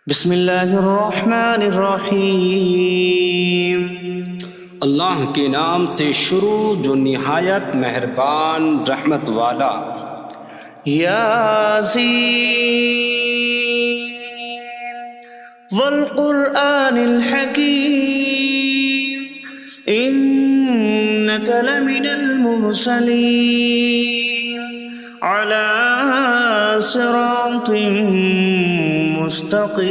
بسم اللہ الرحمن الرحیم۔ اللہ کے نام سے شروع جو نہایت مہربان رحمت والا۔ یاسین والقرآن الحکیم انک لمن المرسلین علی صراط مستقیم۔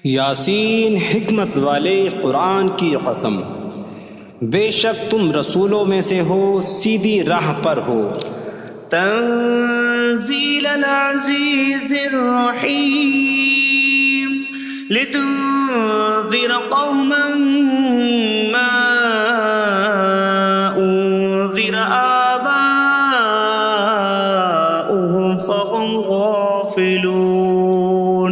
یاسین حکمت والے قرآن کی قسم، بے شک تم رسولوں میں سے ہو، سیدھی راہ پر ہو۔ تنزیل العزیز الرحیم لتنذر قوما ما انذر آباؤهم فهم غافلون۔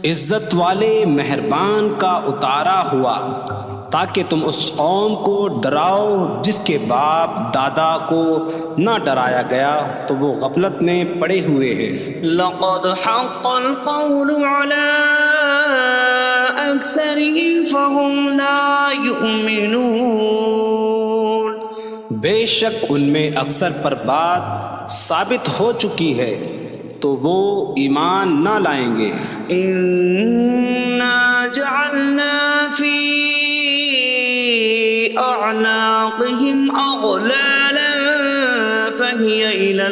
عزت والے مہربان کا اتارا ہوا تاکہ تم اس قوم کو ڈراؤ جس کے باپ دادا کو نہ ڈرایا گیا تو وہ غفلت میں پڑے ہوئے ہیں۔ لقد حق القول على أكثرهم فهم لا يؤمنون۔ بے شک ان میں اکثر پر بات ثابت ہو چکی ہے تو وہ ایمان نہ لائیں گے۔ إنا جعلنا في أعناقهم أغلالا فهي إلى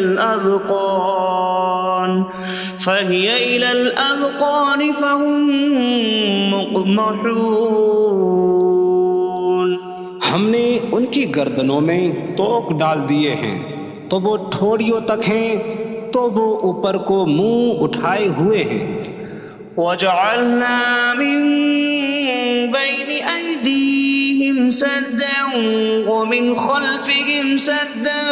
الأذقان فهم مقمحون۔ ہم نے ان کی گردنوں میں توق ڈال دیے ہیں تو وہ ٹھوڑیوں تک ہیں، تو وہ اوپر کو منہ اٹھائے ہوئے ہیں۔ وجعلنا من بين أيديهم سدا ومن خلفهم سدا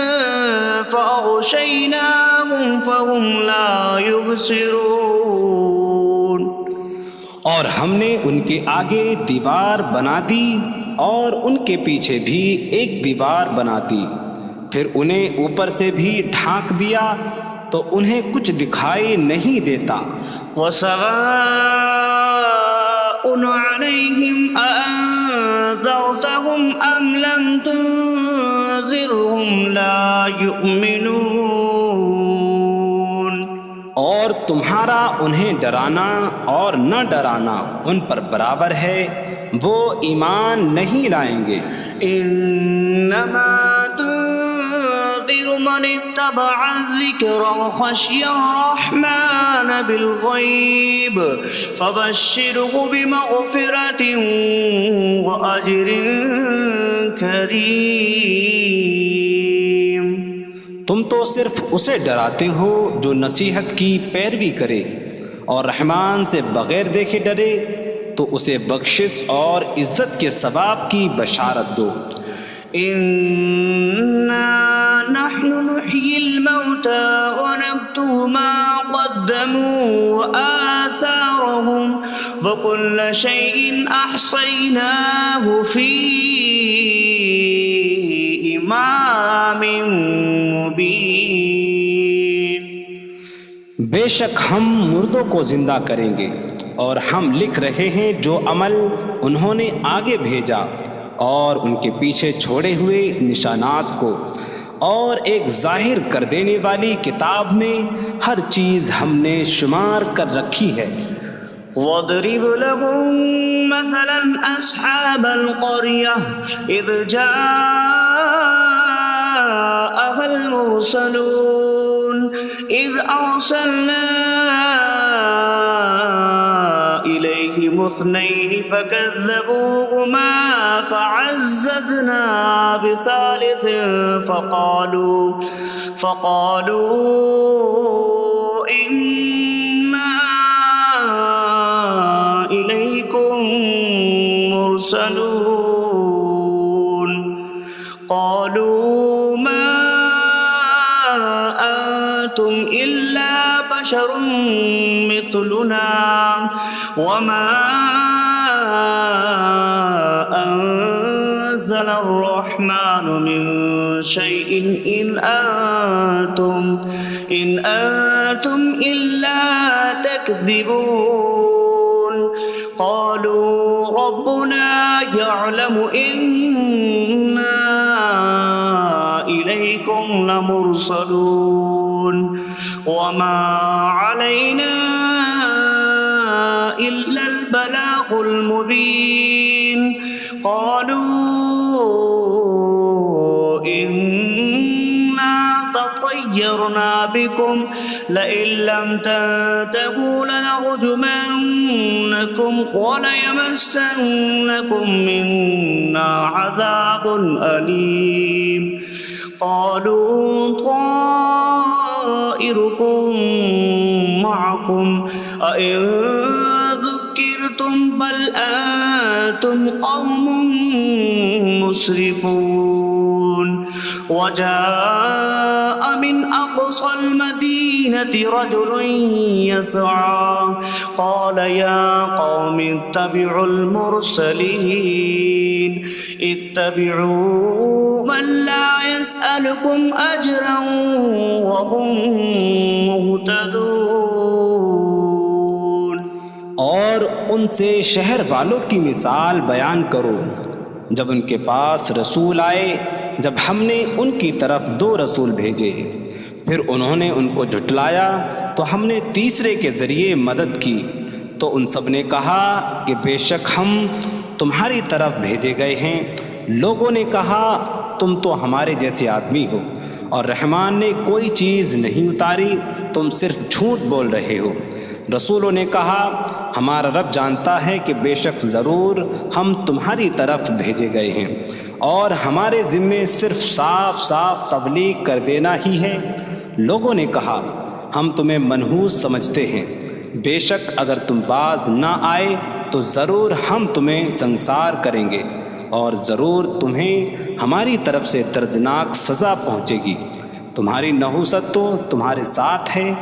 فأغشيناهم فهم لا يبصرون۔ اور ہم نے ان کے آگے دیوار بنا دی اور ان کے پیچھے بھی ایک دیوار بنا دی، پھر انہیں اوپر سے بھی ڈھانک دیا تو انہیں کچھ دکھائی نہیں دیتا۔ وسواء عليهم أأنذرتهم أم لم تنذرهم لا يؤمنون۔ اور تمہارا انہیں ڈرانا اور نہ ڈرانا ان پر برابر ہے، وہ ایمان نہیں لائیں گے۔ انما تنذر من اتبع الذکر وخشی الرحمن بالغیب فبشره بمغفرة وأجر کریم۔ تم تو صرف اسے ڈراتے ہو جو نصیحت کی پیروی کرے اور رحمان سے بغیر دیکھے ڈرے، تو اسے بخشش اور عزت کے ثواب کی بشارت دو۔ انا نحن نحيي الموتى ونكتب ما قدموا وآثارهم وكل شيء أحصيناه في إمام مبين۔ بے شک ہم مردوں کو زندہ کریں گے اور ہم لکھ رہے ہیں جو عمل انہوں نے آگے بھیجا اور ان کے پیچھے چھوڑے ہوئے نشانات کو، اور ایک ظاہر کر دینے والی کتاب میں ہر چیز ہم نے شمار کر رکھی ہے۔ وَاضْرِبْ لَهُم مَّثَلًا أَصْحَابَ الْقَرْيَةِ إِذْ جَاءَهَا الْمُرْسَلُونَ إِذْ أَرْسَلْنَا إِلَيْهِمُ اثْنَيْنِ فَكَذَّبُوهُمَا فَعَزَّزْنَا بِثَالِثٍ فَقَالُوا إِنَّا إِلَيْكُمْ مُرْسَلُونَ۔ قَالُوا مَا أَنتُمْ إِلَّا بَشَرٌ مِثْلُنَا وَمَا أَنتُمْ نزل الرحمن من شيء إن أنتم إلا تكذبون قالوا ربنا يعلم إنا إليكم لمرسلون وما علينا إلا البلاغ المبين قالوا إنا تطيرنا بكم لئن لم تنتهوا لنرجمنكم وليمسنكم منا عذاب أليم قالوا طائركم معكم أئن ذكرتم بل أنتم قوم مسرفون وجاء من أقصى المدينة رجل يسعى قال يا قوم اتبعوا المرسلين اتبعوا من لا يسألكم أجرا وهم مهتدون اور ان سے شہر والوں کی مثال بیان کرو جب ان کے پاس رسول آئے جب ہم نے ان کی طرف 2 رسول بھیجے پھر انہوں نے ان کو جھٹلایا تو ہم نے تیسرے کے ذریعے مدد کی تو ان سب نے کہا کہ بے شک ہم تمہاری طرف بھیجے گئے ہیں لوگوں نے کہا تم تو ہمارے جیسے آدمی ہو اور رحمان نے کوئی چیز نہیں اتاری تم صرف جھوٹ بول رہے ہو رسولوں نے کہا ہمارا رب جانتا ہے کہ بے شک ضرور ہم تمہاری طرف بھیجے گئے ہیں اور ہمارے ذمے صرف صاف صاف تبلیغ کر دینا ہی ہے لوگوں نے کہا ہم تمہیں منحوس سمجھتے ہیں بے شک اگر تم باز نہ آئے تو ضرور ہم تمہیں سنسار کریں گے اور ضرور تمہیں ہماری طرف سے دردناک سزا پہنچے گی تمہاری نحوست تو تمہارے ساتھ ہے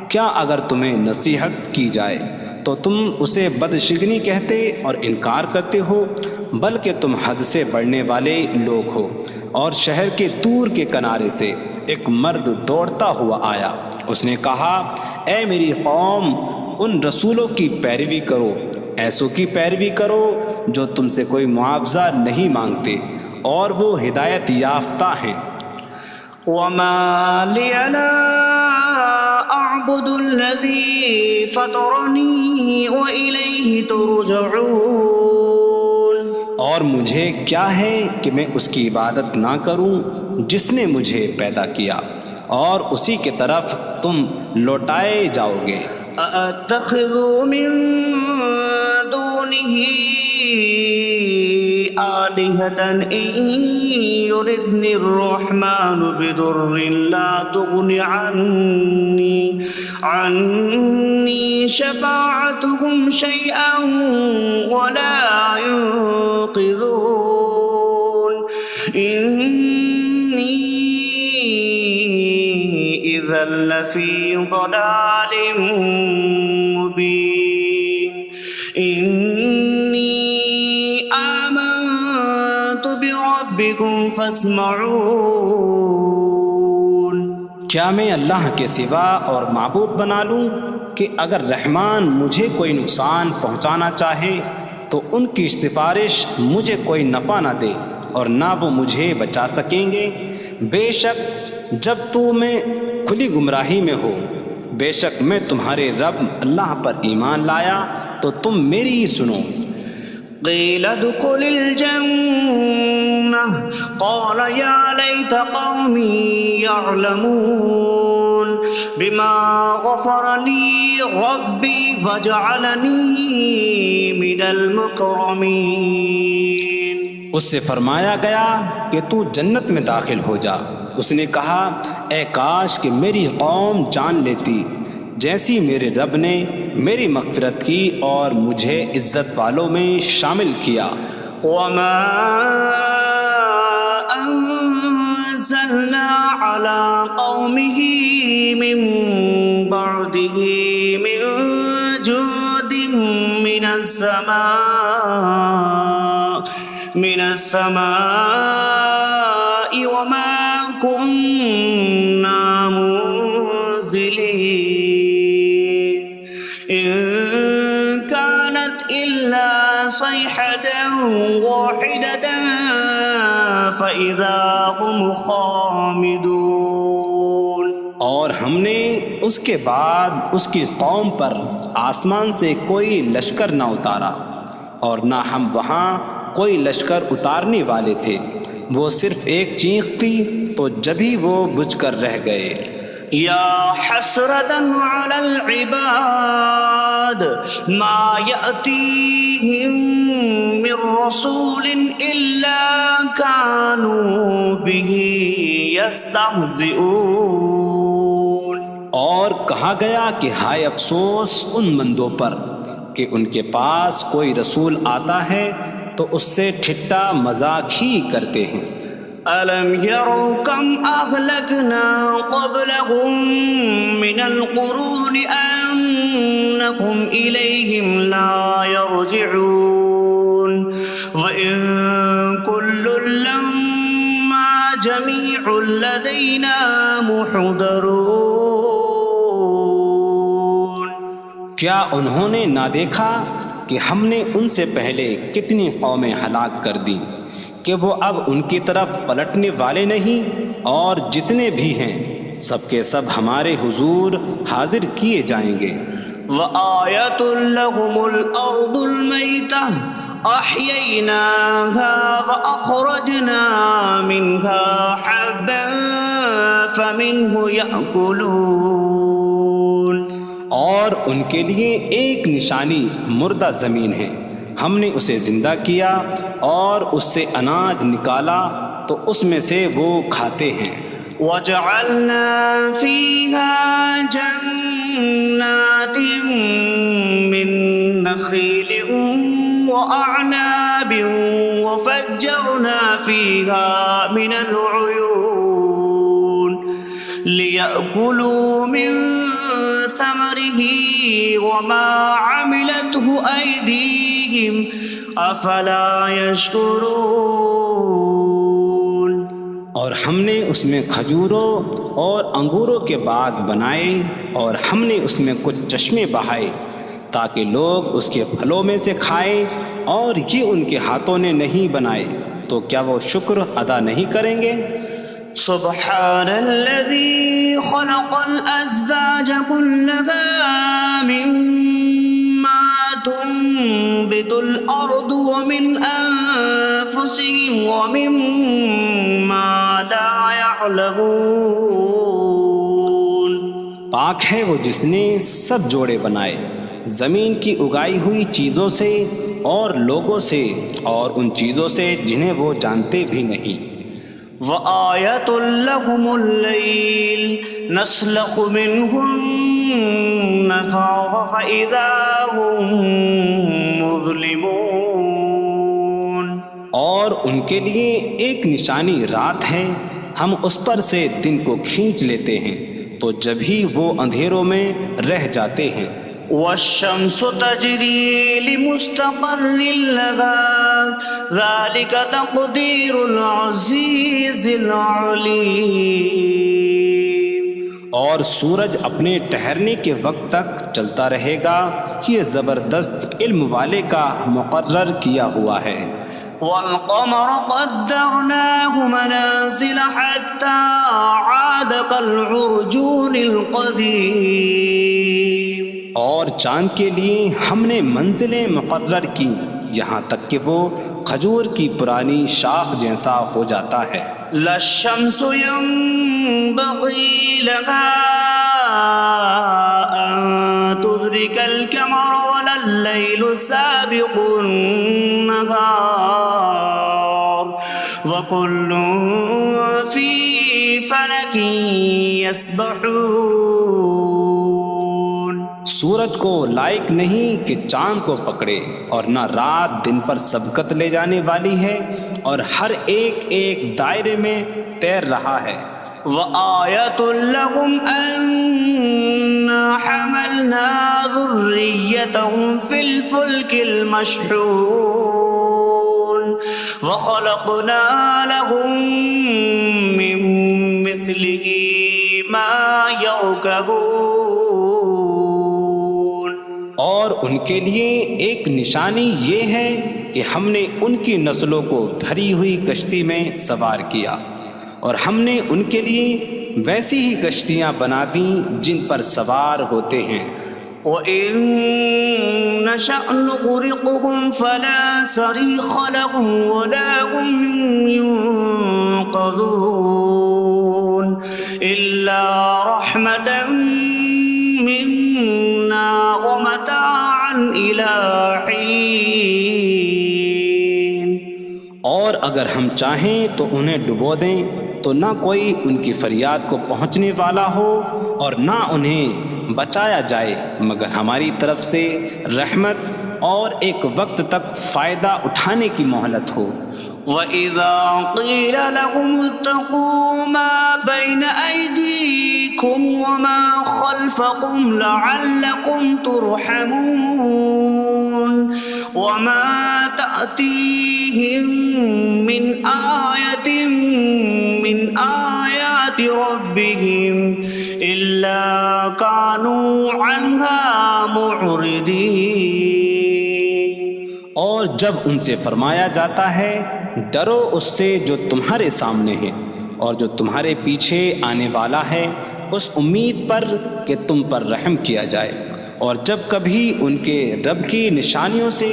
کیا اگر تمہیں نصیحت کی جائے تو تم اسے بدشگنی کہتے اور انکار کرتے ہو بلکہ تم حد سے بڑھنے والے لوگ ہو اور شہر کے دور کے کنارے سے ایک مرد دوڑتا ہوا آیا اس نے کہا اے میری قوم ان رسولوں کی پیروی کرو ایسوں کی پیروی کرو جو تم سے کوئی معاوضہ نہیں مانگتے اور وہ ہدایت یافتہ ہیں وما لي لا أعبد الذي فطرني وإليه ترجعون اور مجھے کیا ہے کہ میں اس کی عبادت نہ کروں جس نے مجھے پیدا کیا اور اسی کی طرف تم لوٹائے جاؤ گے أأتخذ من دونه آلهة إن يردني الرحمن بضر لا تغن عني شفاعتهم شيئا ولا ينقذون إني إذا لفي ضلال مبين إني آمنت بربكم فاسمعون کیا میں اللہ کے سوا اور معبود بنا لوں کہ اگر رحمان مجھے کوئی نقصان پہنچانا چاہے تو ان کی سفارش مجھے کوئی نفع نہ دے اور نہ وہ مجھے بچا سکیں گے بے شک جب میں کھلی گمراہی میں ہو بے شک میں تمہارے رب اللہ پر ایمان لایا تو تم میری ہی سنو قيل ادخل الجنة قال يا ليت قومي يعلمون بما غفر لي ربي فجعلني من المكرمين اس سے فرمایا گیا کہ تو جنت میں داخل ہو جا اس نے کہا اے کاش کہ میری قوم جان لیتی جیسی میرے رب نے میری مغفرت کی اور مجھے عزت والوں میں شامل کیا وما أنزلنا على قومه من بعده من جود من السماء من السماء وما كنا منزلين إن كانت إلا صيحة واحدة فإذا هم خامدون۔ اور ہم نے اس کے بعد اس کی قوم پر آسمان سے کوئی لشکر نہ اتارا، اور نہ ہم وہاں کوئی لشکر اتارنے والے تھے، وہ صرف ایک چیخ تھی تو جبھی وہ بجھ کر رہ گئے۔ یا حسرة على العباد ما يأتيهم من رسول إلا كانوا به يستهزئون۔ اور کہا گیا کہ ہائے افسوس ان بندوں پر کہ ان کے پاس کوئی رسول آتا ہے تو اس سے ٹھٹا مذاق ہی کرتے ہیں۔ أَلَمْ يَرَوْا كَمْ أَهْلَكْنَا قَبْلَهُمْ مِنَ الْقُرُونِ أَنَّكُمْ إِلَيْهِمْ لَا يَرْجِعُونَ وَإِن كُلٌّ لَّمَّا جَمِيعٌ لَّدَيْنَا مُحْضَرُونَ۔ کیا انہوں نے نہ دیکھا کہ ہم نے ان سے پہلے کتنی قومیں ہلاک کر دیں کہ وہ اب ان کی طرف پلٹنے والے نہیں، اور جتنے بھی ہیں سب کے سب ہمارے حضور حاضر کیے جائیں گے۔ وَآيَةٌ لَّهُمُ الْأَرْضُ الْمَيْتَةُ أَحْيَيْنَاهَا وَأَخْرَجْنَا مِنْهَا حَبًّا فَمِنْهُ يَأْكُلُونَ۔ اور ان کے لیے ایک نشانی مردہ زمین ہے، ہم نے اسے زندہ کیا اور اس سے اناج نکالا تو اس میں سے وہ کھاتے ہیں۔ وَجَعَلْنَا فِيهَا جَنَّاتٍ مِّن نَّخِيلٍ وَأَعْنَابٍ وَفَجَّرْنَا فِيهَا مِنَ الْعُيُونِ لِيَأْكُلُوا مِن ثَمَرِهِ وَمَا عَمِلَتْهُ أَيْدِيهِمْ أَفَلَا يَشْكُرُونَ۔ اور ہم نے اس میں کھجوروں اور انگوروں کے باغ بنائے، اور ہم نے اس میں کچھ چشمے بہائے تاکہ لوگ اس کے پھلوں میں سے کھائیں، اور یہ ان کے ہاتھوں نے نہیں بنائے، تو کیا وہ شکر ادا نہیں کریں گے؟ سبحان الذي خلق الأزواج كلها مما تنبت الأرض ومن أنفسهم ومما لا يعلمون۔ پاک ہے وہ جس نے سب جوڑے بنائے زمین کی اگائی ہوئی چیزوں سے اور لوگوں سے اور ان چیزوں سے جنہیں وہ جانتے بھی نہیں۔ وَآيَةٌ لَّهُمُ اللَّيْلُ نَسْلَخُ مِنْهُ النَّهَارَ فَإِذَا هُم مُظْلِمُونَ۔ اور ان کے لیے ایک نشانی رات ہے، ہم اس پر سے دن کو کھینچ لیتے ہیں تو جبھی وہ اندھیروں میں رہ جاتے ہیں۔ وَالشَّمْسُ تَجْرِي لِمُسْتَقَرٍّ لَّهَا ذَلِكَ تَقْدِيرُ الْعَزِيزِ الْعَلِيمِ۔ اور سورج اپنے ٹھہرنے کے وقت تک چلتا رہے گا، یہ زبردست علم والے کا مقرر کیا ہوا ہے۔ وَالْقَمَرَ قَدَّرْنَاهُ مَنَازِلَ حَتَّى عَادَ كَالْعُرْجُونِ الْقَدِيمِ۔ اور چاند کے لیے ہم نے منزلیں مقرر کی یہاں تک کہ وہ کھجور کی پرانی شاخ جیسا ہو جاتا ہے۔ لا الشمس ينبغي لها أن تدرك القمر ولا الليل سابق النهار وكل في فلك يسبحون۔ سورج کو لائق نہیں کہ چاند کو پکڑے، اور نہ رات دن پر سبقت لے جانے والی ہے، اور ہر ایک ایک دائرے میں تیر رہا ہے۔ وَآيَةٌ لَّهُمْ أَنَّا حَمَلْنَا ذُرِّيَّتَهُمْ فِي الْفُلْكِ الْمَشْحُونِ۔ وخلقنا لهم من مثله ما يركبون. اور ان کے لیے ایک نشانی یہ ہے کہ ہم نے ان کی نسلوں کو بھری ہوئی کشتی میں سوار کیا، اور ہم نے ان کے لیے ویسی ہی کشتیاں بنا دیں جن پر سوار ہوتے ہیں. وَإِن نَّشَأْ نُغْرِقْهُمْ فَلَا صَرِيخَ لَهُمْ وَلَا هُمْ يُنقَذُونَ إِلَّا رَحْمَةً مِّنَّا وَمَتَاعًا إِلَىٰ حِينٍ. اور اگر ہم چاہیں تو انہیں ڈبو دیں تو نہ کوئی ان کی فریاد کو پہنچنے والا ہو اور نہ انہیں بچایا جائے مگر ہماری طرف سے رحمت اور ایک وقت تک فائدہ اٹھانے کی مہلت ہو. وَإِذَا قِيلَ لَهُمُ اتَّقُوا مَا بَيْنَ أَيْدِيكُمْ وَمَا خَلْفَكُمْ لَعَلَّكُمْ تُرْحَمُونَ وَمَا تَأْتِيهِم مِّنْ آيَةٍ مِّنْ آيَاتِ رَبِّهِمْ إِلَّا كَانُوا عَنْهَا مُعْرِضِينَ. اور جب ان سے فرمایا جاتا ہے ڈرو اس سے جو تمہارے سامنے ہے اور جو تمہارے پیچھے آنے والا ہے، اس امید پر کہ تم پر رحم کیا جائے، اور جب کبھی ان کے رب کی نشانیوں سے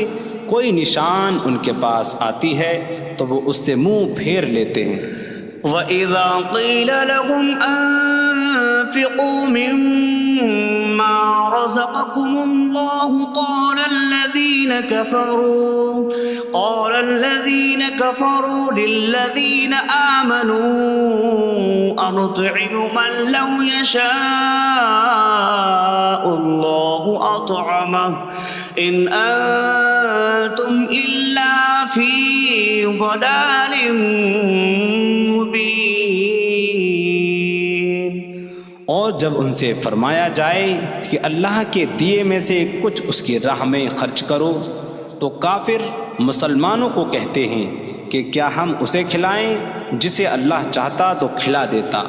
کوئی نشان ان کے پاس آتی ہے تو وہ اس سے منہ پھیر لیتے ہیں. وَإِذَا قِيلَ لَهُمْ أَنفِقُوا مِمَّا رَزَقَكُمُ اللَّهُ قَالَ الَّذِينَ كَفَرُوا لِلَّذِينَ آمَنُوا أَنُطْعِمُ مَن لَّوْ يَشَاءُ اللَّهُ أَطْعَمَهُ إِنْ أَنتُمْ إِلَّا فِي ضَلَالٍ مبین. اور جب ان سے فرمایا جائے کہ اللہ کے دیے میں سے کچھ اس کی راہ میں خرچ کرو تو کافر مسلمانوں کو کہتے ہیں کہ کیا ہم اسے کھلائیں جسے اللہ چاہتا تو کھلا دیتا،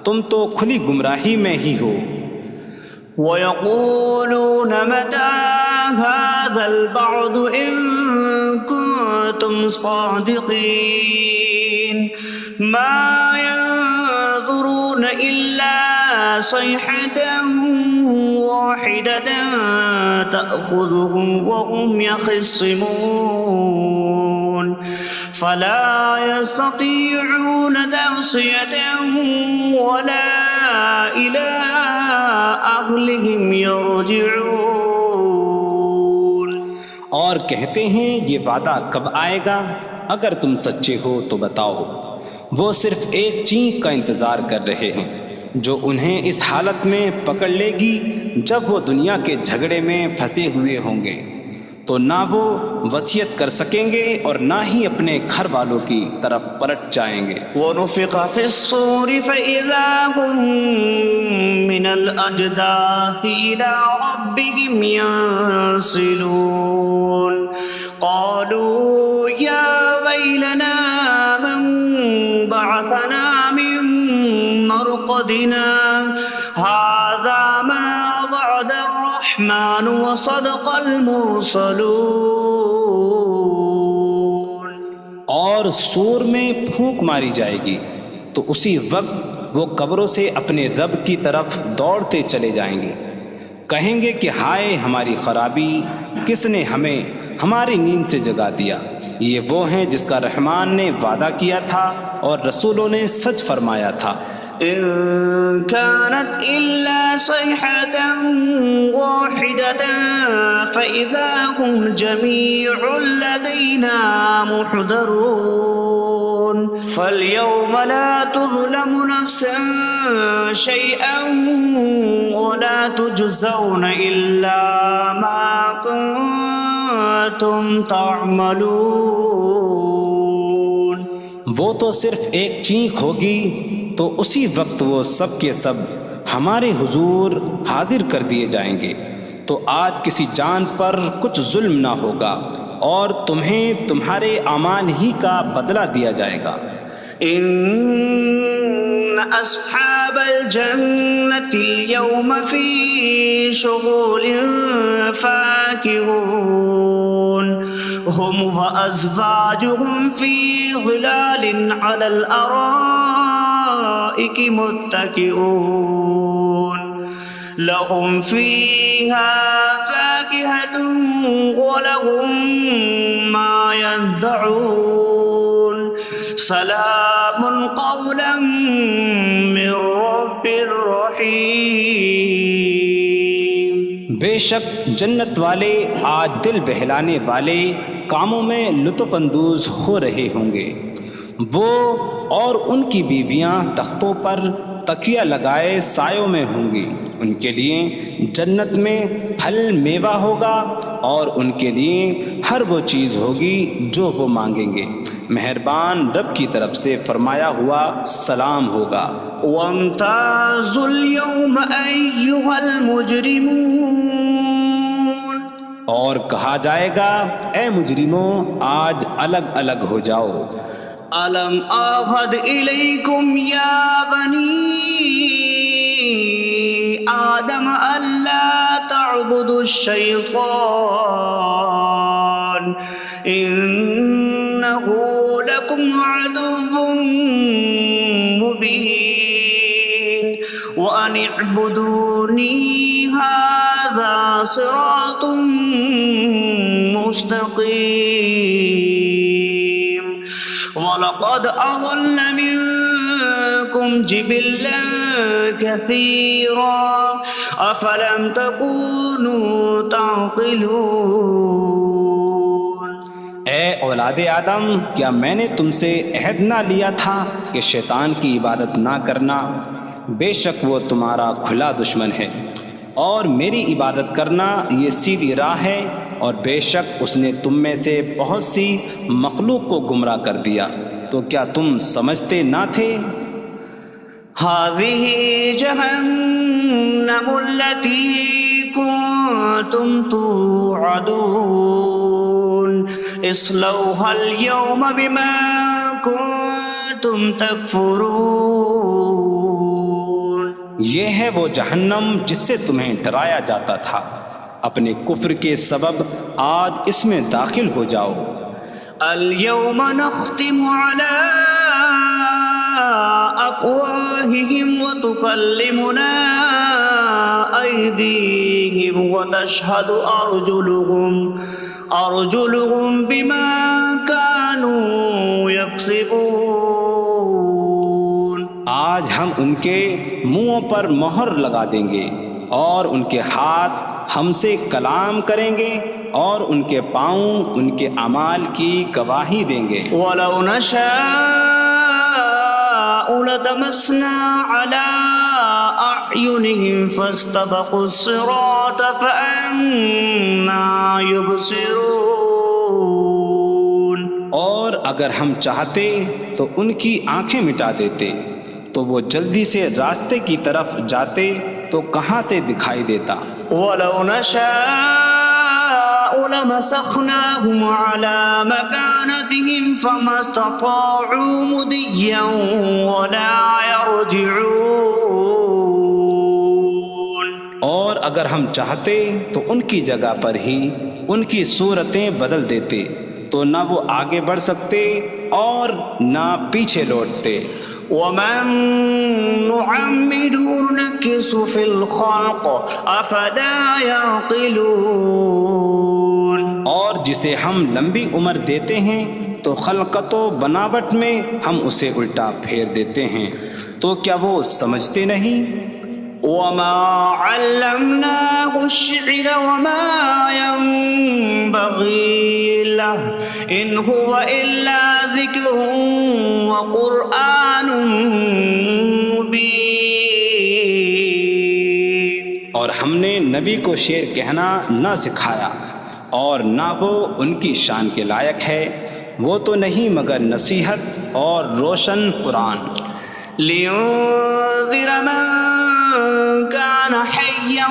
تم تو کھلی گمراہی میں ہی ہو. وَيَقُولُونَ مَتَىٰ هَٰذَا الْوَعْدُ إِن كُنتُمْ صَادِقِينَ مَا يَنظُرُونَ إِلَّا صَيْحَةً وَاحِدَةً تَأْخُذُهُمْ وَهُمْ يَخِصِّمُونَ فَلَا يَسْتَطِيعُونَ تَوْصِيَةً وَلَا إِلَىٰ أَهْلِهِمْ يَرْجِعُونَ. اور کہتے ہیں یہ وعدہ کب آئے گا؟ اگر تم سچے ہو تو بتاؤ. وہ صرف ایک چینک کا انتظار کر رہے ہیں جو انہیں اس حالت میں پکڑ لے گی جب وہ دنیا کے جھگڑے میں پھنسے ہوئے ہوں گے، تو نہ وہ وصیت کر سکیں گے اور نہ ہی اپنے گھر والوں کی طرف پلٹ جائیں گے. وَنُفِخَ فِي الصُّورِ فَإِذَا هُم مِّنَ الْأَجْدَاثِ إِلَىٰ رَبِّهِمْ يَنسِلُونَ قَالُوا يَا وَيْلَنَا مَن بَعَثَنَا مِن مَّرْقَدِنَا هَٰذَا مَا وَعَدَ الرَّحْمَٰنُ وَصَدَقَ الْمُرْسَلُونَ. اور سور میں پھونک ماری جائے گی تو اسی وقت وہ قبروں سے اپنے رب کی طرف دوڑتے چلے جائیں گے، کہیں گے کہ ہائے ہماری خرابی، کس نے ہمیں ہماری نیند سے جگا دیا. یہ وہ ہیں جس کا رحمان نے وعدہ کیا تھا اور رسولوں نے سچ فرمایا تھا. إن كانت إلا صيحة واحدة فإذا هم جميع لدينا محضرون فاليوم لا تظلم نفس شيئا ولا تجزون إلا ما كنتم تعملون. وہ تو صرف ایک چینک ہوگی تو اسی وقت وہ سب کے سب ہمارے حضور حاضر کر دیے جائیں گے، تو آج کسی جان پر کچھ ظلم نہ ہوگا اور تمہیں تمہارے اعمال ہی کا بدلہ دیا جائے گا۔ إن أصحاب الجنة اليوم في شغل فاكهون هم وأزواجهم في ظلال على الأرائك متكئون لهم فيها فاكهة ولهم ما يدعون سلام قولا من رب رحیم۔ بے شک جنت والے آج دل بہلانے والے کاموں میں لطف اندوز ہو رہے ہوں گے۔ وہ اور ان کی بیویاں تختوں پر تکیہ لگائے سایوں میں ہوں گی۔ ان کے لیے جنت میں پھل میوہ ہوگا اور ان کے لیے ہر وہ چیز ہوگی جو وہ مانگیں گے۔ مہربان رب کی طرف سے فرمایا ہوا سلام ہوگا۔ وامتازوا اليوم أيها المجرمون، اور کہا جائے گا اے مجرموں آج الگ الگ ہو جاؤ۔ ألم أعهد إليكم يا بني آدم ألا تعبدوا الشيطان إنه لكم عدو مبين وأن اعبدوني هذا صراط مستقيم وَلَقَدْ أَضَلَّ مِنكُمْ جِبِلًّا كَثِيرًا أَفَلَمْ تَكُونُوا تَعْقِلُونَ۔ اے اولاد آدم، کیا میں نے تم سے عہد نہ لیا تھا کہ شیطان کی عبادت نہ کرنا؟ بے شک وہ تمہارا کھلا دشمن ہے، اور میری عبادت کرنا یہ سیدھی راہ ہے، اور بے شک اس نے تم میں سے بہت سی مخلوق کو گمراہ کر دیا، تو کیا تم سمجھتے نہ تھے؟ هذه جهنم التي كنتم توعدون اصلوها اليوم بما كنتم تكفرون۔ یہ ہے وہ جہنم جس سے تمہیں ڈرایا جاتا تھا، اپنے کفر کے سبب آج اس میں داخل ہو جاؤ۔ اليوم نختم على أفواههم وتكلمنا أيديهم وتشهد أرجلهم بما كانوا يكسبون۔ آج ہم ان کے منہوں پر مہر لگا دیں گے، اور ان کے ہاتھ ہم سے کلام کریں گے، اور ان کے پاؤں ان کے اعمال کی گواہی دیں گے۔ وَلَوْ نَشَاءُ لَطَمَسْنَا عَلَىٰ أَعْيُنِهِمْ فَاسْتَبَقُوا الصِّرَاطَ فَأَنَّىٰ يُبْصِرُونَ۔ اور اگر ہم چاہتے تو ان کی آنکھیں مٹا دیتے، تو وہ جلدی سے راستے کی طرف جاتے تو کہاں سے دکھائی دیتا۔ وَلَوْ نَشَاءُ لَمَسَخْنَاهُمْ عَلَىٰ مَكَانَتِهِمْ فَمَا اسْتَطَاعُوا مُضِيًّا وَلَا يَرْجِعُونَ۔ اور اگر ہم چاہتے تو ان کی جگہ پر ہی ان کی صورتیں بدل دیتے، تو نہ وہ آگے بڑھ سکتے اور نہ پیچھے لوٹتے۔ وَمَن نُّعَمِّرْهُ نُنَكِّسْهُ فِي الْخَلْقِ أَفَلَا يَعْقِلُونَ۔ اور جسے ہم لمبی عمر دیتے ہیں تو خلقت و بناوٹ میں ہم اسے الٹا پھیر دیتے ہیں، تو کیا وہ سمجھتے نہیں؟ وَمَا عَلَّمْنَاهُ الشِّعْرَ وَمَا يَنبَغِي لَهُ إِنْ هُوَ إِلَّا ذِكْرٌ وَقُرْآنٌ مُبِينٌ۔ اور ہم نے نبی کو شعر کہنا نہ سکھایا، اور نہ وہ ان کی شان کے لائق ہے، وہ تو نہیں مگر نصیحت اور روشن قرآن۔ لِيُنذِرَ مَن كَانَ حَيًّا حيا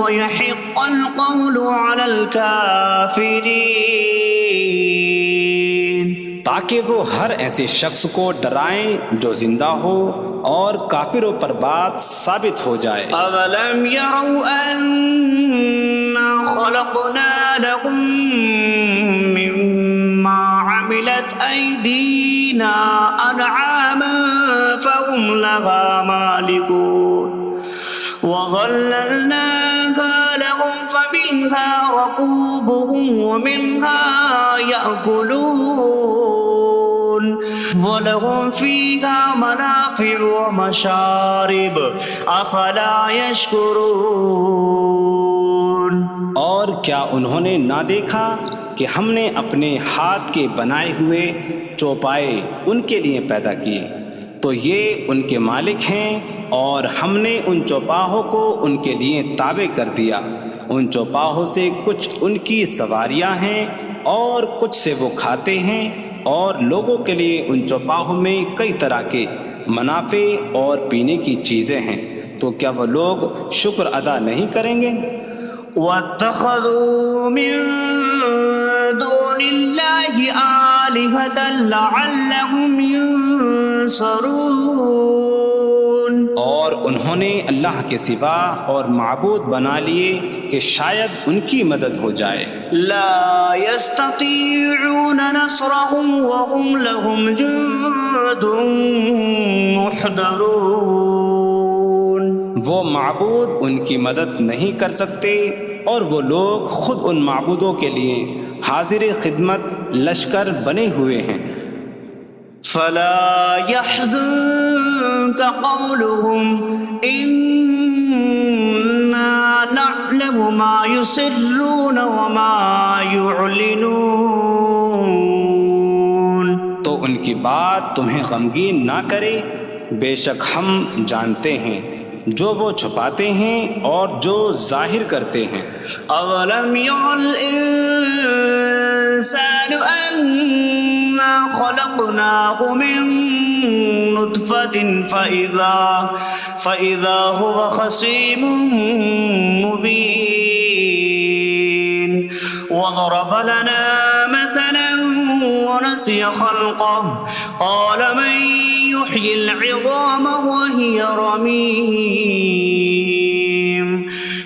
ويحق القول على الكافرين تاکہ وہ ہر ایسے شخص کو ڈرائیں جو زندہ ہو اور کافروں پر بات ثابت ہو جائے۔ أولم يروا أنا خلقنا لهم مما عملت أيدينا أنعاما فهم لها مالكون وظللناها لهم فمنها ركوبهم ومنها يأكلون وَلَهُمْ فِيهَا مَنَافِعُ وَمَشَارِبُ أَفَلَا يَشْكُرُونَ۔ اور کیا انہوں نے نہ دیکھا کہ ہم نے اپنے ہاتھ کے بنائے ہوئے چوپائے ان کے لیے پیدا کیے، تو یہ ان کے مالک ہیں، اور ہم نے ان چوپاہوں کو ان کے لیے تابع کر دیا۔ ان چوپاہوں سے کچھ ان کی سواریاں ہیں اور کچھ سے وہ کھاتے ہیں، اور لوگوں کے لیے ان چوپاہوں میں کئی طرح کے منافع اور پینے کی چیزیں ہیں، تو کیا وہ لوگ شکر ادا نہیں کریں گے؟ وَاتَّخَذُوا مِن دُونِ اللَّهِ آلِهَةً لَعَلَّهُمْ يُنصَرُونَ۔ اور انہوں نے اللہ کے سوا اور معبود بنا لیے کہ شاید ان کی مدد ہو جائے۔ لا يستطيعون نصرهم وهم لهم جند محضرون۔ وہ معبود ان کی مدد نہیں کر سکتے، اور وہ لوگ خود ان معبودوں کے لیے حاضر خدمت لشکر بنے ہوئے ہیں۔ فلا يحزنك قولهم إنا نعلم ما يسرون وما يعلنون۔ تو ان کی بات تمہیں غمگین نہ کرے، بے شک ہم جانتے ہیں جو وہ چھپاتے ہیں اور جو ظاہر کرتے ہیں۔ اولم ير الانسان انا خلقناه من نطفة فإذا هو خصيم مبين وضرب لنا مثلا ونسي خلقه قال من يحيي العظام وهي رميم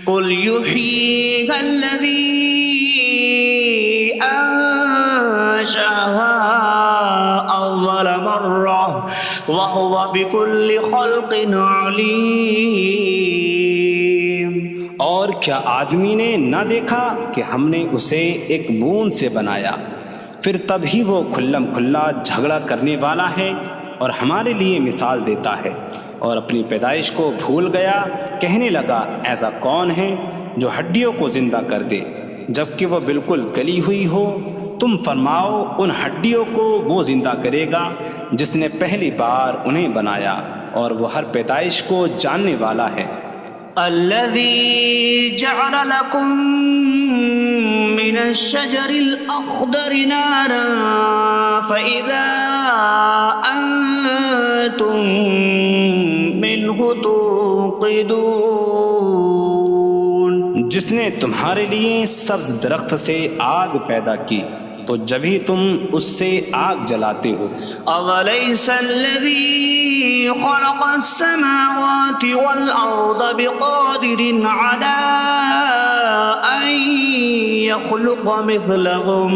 قل يحييها الذي أنشأها أول مرة وهو بكل خلق عليم۔ اور کیا آدمی نے نہ دیکھا کہ ہم نے اسے ایک بوند سے بنایا، پھر تب ہی وہ کھلم کھلا جھگڑا کرنے والا ہے اور ہمارے لیے مثال دیتا ہے، اور اپنی پیدائش کو بھول گیا، کہنے لگا ایسا کون ہے جو ہڈیوں کو زندہ کر دے جبکہ وہ بالکل گلی ہوئی ہو؟ تم فرماؤ ان ہڈیوں کو وہ زندہ کرے گا جس نے پہلی بار انہیں بنایا، اور وہ ہر پیدائش کو جاننے والا ہے۔ الذي جعل لكم من الشجر الأخضر نارا فإذا أنتم منه توقدون۔ جس نے تمہارے لیے سبز درخت سے آگ پیدا کی تو جبھی تم اس سے آگ جلاتے ہو۔ أَوَلَيْسَ الَّذِي خَلَقَ السَّمَاوَاتِ وَالْأَرْضَ بِقَادِرٍ عَلَىٰ أَن يَخْلُقَ مِثْلَهُم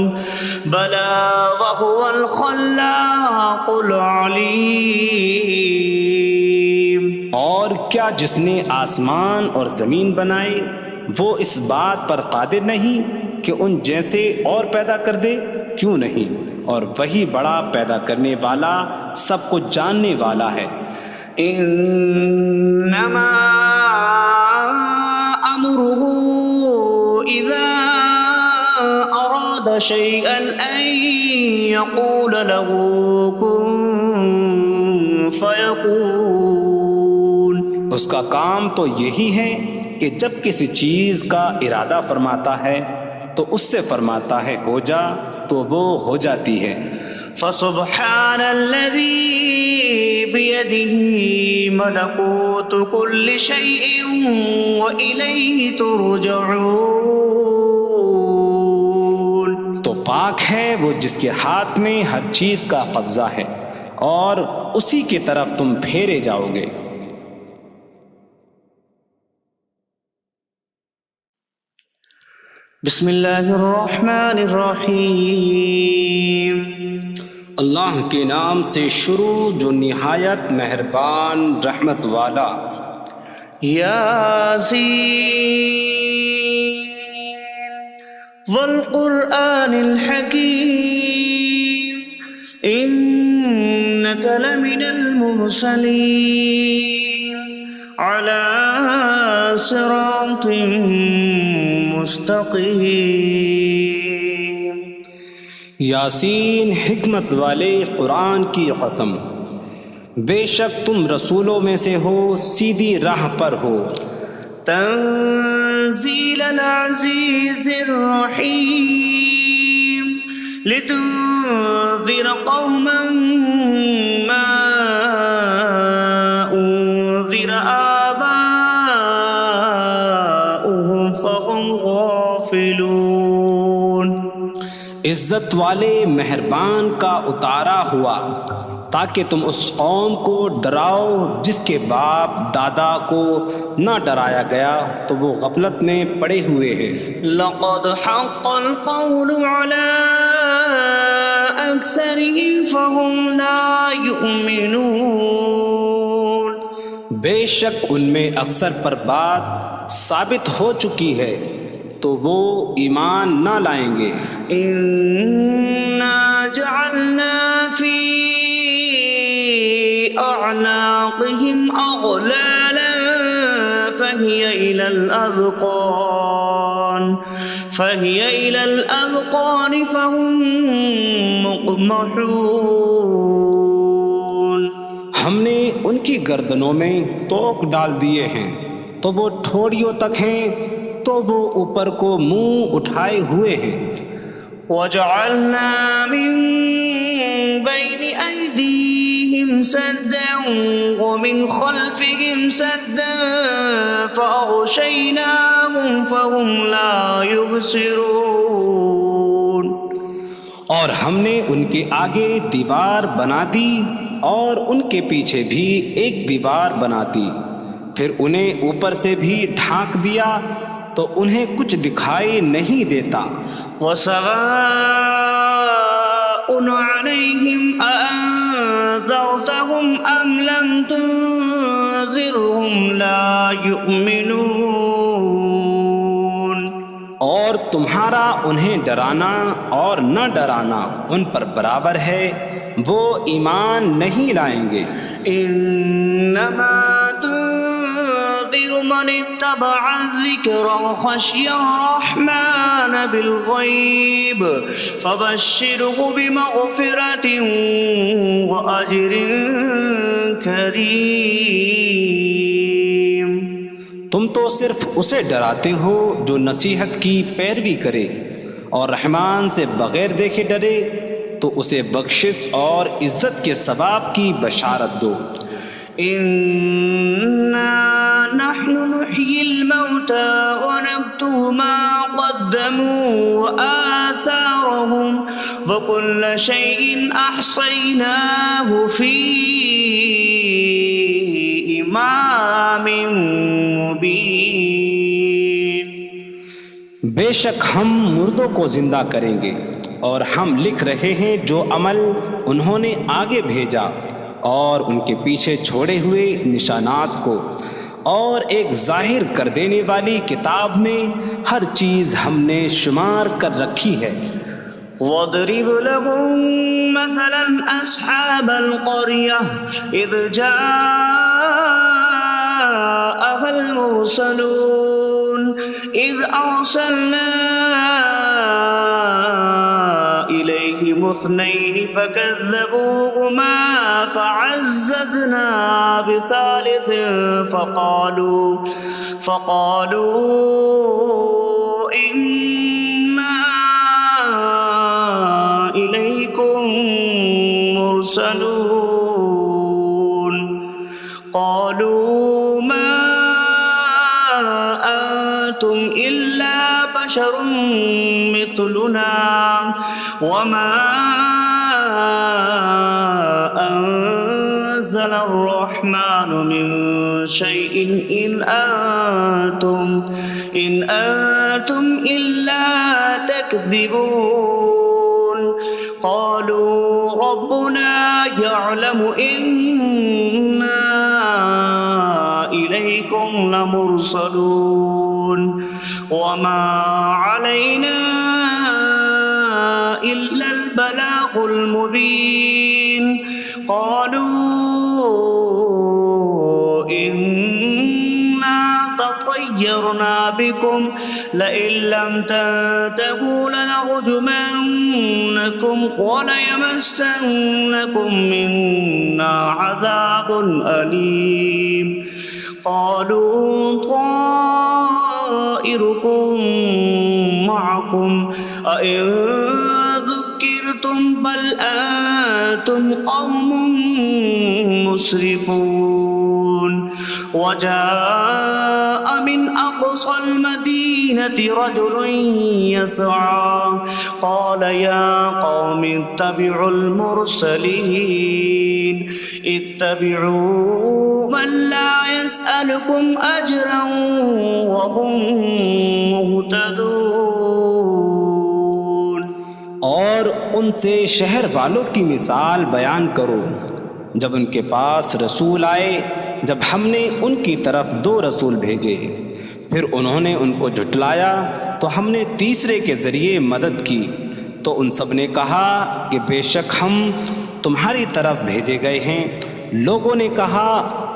بَلَىٰ وَهُوَ الْخَلَّاقُ الْعَلِيمُ۔ اور کیا جس نے آسمان اور زمین بنائے وہ اس بات پر قادر نہیں کہ ان جیسے اور پیدا کر دے؟ کیوں نہیں، اور وہی بڑا پیدا کرنے والا سب کچھ جاننے والا ہے۔ انما امره اذا اراد شيئا ان يقول له كن فيكون۔ اس کا کام تو یہی ہے کہ جب کسی چیز کا ارادہ فرماتا ہے تو اس سے فرماتا ہے ہو جا، تو وہ ہو جاتی ہے۔ فسبحان الذي بيده ملكوت كل شيء وإليه ترجعون. تو پاک ہے وہ جس کے ہاتھ میں ہر چیز کا قبضہ ہے اور اسی کی طرف تم پھیرے جاؤ گے. بسم اللہ الرحمن الرحیم. اللہ کے نام سے شروع جو نہایت مہربان رحمت والا. یاسین والقرآن الحکیم انک لمن المرسلین علی صراط مستقیم. یاسین حکمت والے قرآن کی قسم، بے شک تم رسولوں میں سے ہو، سیدھی راہ پر ہو. تنزیل العزیز الرحیم لتنذر قوما ما انذر آباؤهم فهم غافلون. عزت والے مہربان کا اتارا ہوا تاکہ تم اس قوم کو ڈراؤ جس کے باپ دادا کو نہ ڈرایا گیا تو وہ غفلت میں پڑے ہوئے ہیں. لقد حق القول على أكثرهم فهم لا يؤمنون. بے شک ان میں اکثر پر بات ثابت ہو چکی ہے تو وہ ایمان نہ لائیں گے. إنا جعلنا في أعناقهم أغلالا فهي إلى الأذقان فهم مقمحون. ہم نے ان کی گردنوں میں توق ڈال دیے ہیں تو وہ ٹھوڑیوں تک ہیں تو وہ اوپر کو منہ اٹھائے ہوئے ہیں. وجعلنا من بين أيديهم سدا ومن خلفهم سدا فأغشيناهم فهم لا يبصرون. اور ہم نے ان کے آگے دیوار بنا دی اور ان کے پیچھے بھی ایک دیوار بنا دی، پھر انہیں اوپر سے بھی ڈھانک دیا تو انہیں کچھ دکھائی نہیں دیتا. وسواء عليهم أأنذرتهم أم لم تنذرهم لا يؤمنون. اور تمہارا انہیں ڈرانا اور نہ ڈرانا ان پر برابر ہے، وہ ایمان نہیں لائیں گے. انما تنذر من اتبع الذکر وخشی الرحمن بالغیب فبشره بمغفرة وأجر کریم. تم تو صرف اسے ڈراتے ہو جو نصیحت کی پیروی کرے اور رحمان سے بغیر دیکھے ڈرے تو اسے بخشش اور عزت کے ثواب کی بشارت دو. انا نحن نحيي الموتى ونكتب ما قدموا وآثارهم وكل شيء أحصيناه في إمام مبين. بے شک ہم مردوں کو زندہ کریں گے اور ہم لکھ رہے ہیں جو عمل انہوں نے آگے بھیجا اور ان کے پیچھے چھوڑے ہوئے نشانات کو، اور ایک ظاہر کر دینے والی کتاب میں ہر چیز ہم نے شمار کر رکھی ہے. وَاضْرِبْ لَهُم مَّثَلًا أَصْحَابَ الْقَرْيَةِ إِذْ جَاءَهَا الْمُرْسَلُونَ إِذْ أَرْسَلْنَا إِلَيْهِمُ اثْنَيْنِ فَكَذَّبُوهُمَا فَعَزَّزْنَا بِثَالِثٍ فَقَالُوا إِنَّا إِلَيْكُمْ لمرسلون قالوا ما أنتم إلا بشر مثلنا وما أنزل الرحمن من شيء إن أنتم إلا تكذبون قالوا ربنا يعلم إنا إليكم لمرسلون وما علينا إلا البلاغ المبين قالوا إنا تطيرنا بكم لئن لم تنتهوا لنرجمنكم وليمسنكم منا عذاب أليم قالوا طائركم معكم أئن ذكرتم بل أنتم قوم مسرفون وجاء من أقصى المدينة رجل يسعى قال يا قوم اتبعوا المرسلين اتبعوا من لا يسألكم أجرا وهم مهتدون اور ان سے شہر والوں کی مثال بیان کرو جب ان کے پاس رسول آئے جب ہم نے ان کی طرف 2 رسول بھیجے پھر انہوں نے ان کو جھٹلایا تو ہم نے تیسرے کے ذریعے مدد کی تو ان سب نے کہا کہ بے شک ہم تمہاری طرف بھیجے گئے ہیں لوگوں نے کہا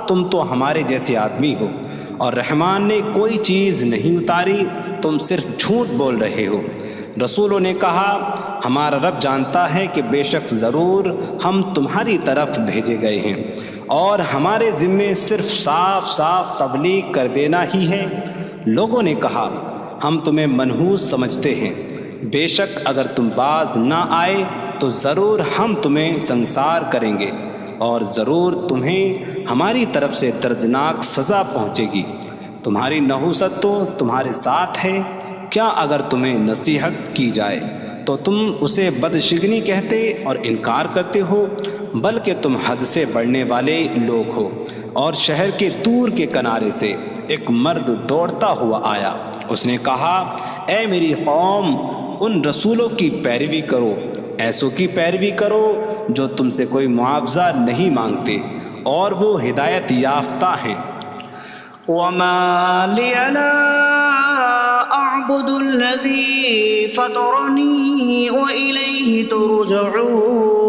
تم تو ہمارے جیسے آدمی ہو اور رحمان نے کوئی چیز نہیں اتاری تم صرف جھوٹ بول رہے ہو رسولوں نے کہا ہمارا رب جانتا ہے کہ بے شک ضرور ہم تمہاری طرف بھیجے گئے ہیں اور ہمارے ذمے صرف صاف صاف تبلیغ کر دینا ہی ہے لوگوں نے کہا ہم تمہیں منحوس سمجھتے ہیں بے شک اگر تم باز نہ آئے تو ضرور ہم تمہیں سنسار کریں گے اور ضرور تمہیں ہماری طرف سے دردناک سزا پہنچے گی تمہاری نحوست تو تمہارے ساتھ ہے کیا اگر تمہیں نصیحت کی جائے تو تم اسے بدشگنی کہتے اور انکار کرتے ہو بلکہ تم حد سے بڑھنے والے لوگ ہو اور شہر کے دور کے کنارے سے ایک مرد دوڑتا ہوا آیا اس نے کہا اے میری قوم ان رسولوں کی پیروی کرو ایسوں کی پیروی کرو جو تم سے کوئی معاوضہ نہیں مانگتے اور وہ ہدایت یافتہ ہیں وما لي لا أعبد الذي فطرني وإليه ترجعون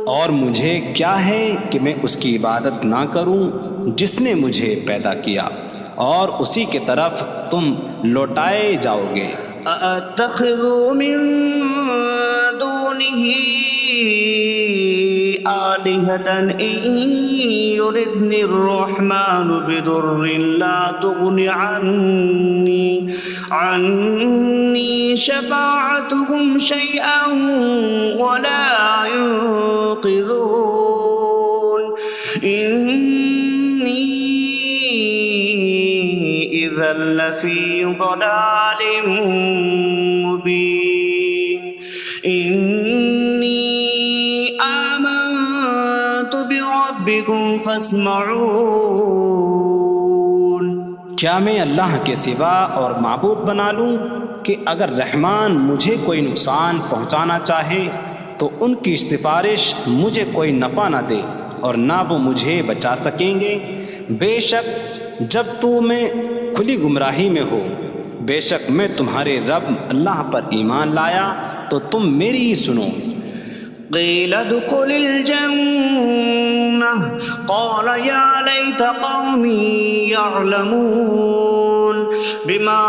اور مجھے کیا ہے کہ میں اس کی عبادت نہ کروں جس نے مجھے پیدا کیا اور اسی کی طرف تم لوٹائے جاؤ گے أأتخذ من دونه آلهة إن يردني الرحمن بضر لا تغن عني شفاعتهم شيئا ولا ينقذون إني إذا لفي ضلال مبين إني آمنت بربكم فاسمعون کیا میں اللہ کے سوا اور معبود بنا لوں کہ اگر رحمان مجھے کوئی نقصان پہنچانا چاہے تو ان کی سفارش مجھے کوئی نفع نہ دے اور نہ وہ مجھے بچا سکیں گے بے شک جب میں کھلی گمراہی میں ہو بے شک میں تمہارے رب اللہ پر ایمان لایا تو تم میری ہی سنو قیل ادخل الجنة قال یا لیت قومی یعلمون بما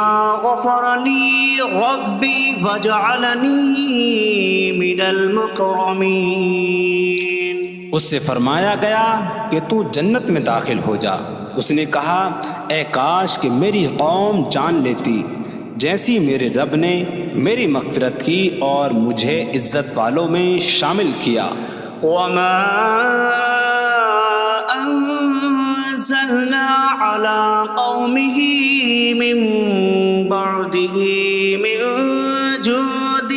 غفر لی ربی وجعلنی من المکرمین اس سے فرمایا گیا کہ تو جنت میں داخل ہو جا اس نے کہا اے کاش کہ میری قوم جان لیتی جیسی میرے رب نے میری مغفرت کی اور مجھے عزت والوں میں شامل کیا وما أنزلنا على قومه من بعده من جود